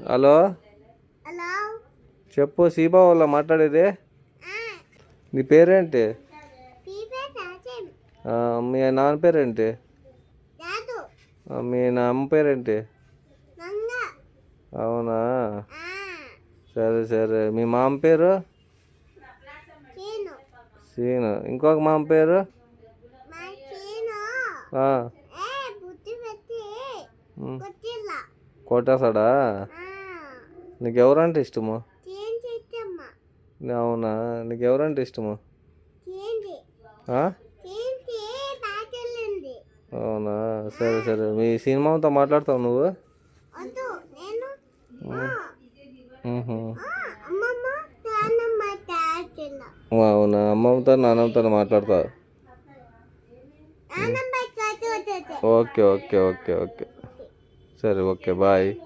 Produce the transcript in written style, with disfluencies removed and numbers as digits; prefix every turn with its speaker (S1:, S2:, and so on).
S1: Hello,
S2: hello.
S1: చెప్పు Ziba వాళ్ళ మాట్లాడేది. నీ పేరేంటి? మీ నాన్న పేరేంటి? మీ అమ్మ పేరేంటి? అవునా, సరే సరే. మీ మామ పేరు? సీను. ఇంకొక మామ పేరు? కొట్టేస్తాడా? నీకెవరంటే ఇష్టము? అవునా, నీకెవరంటే ఇష్టము? అవునా, సరే సరే. మీ సినిమాతో మాట్లాడతావు నువ్వు? అవునా, అమ్మమ్మతో నాన్నమ్మతో మాట్లాడతావు? Okay okay okay okay. సరే, ఓకే, బాయ్.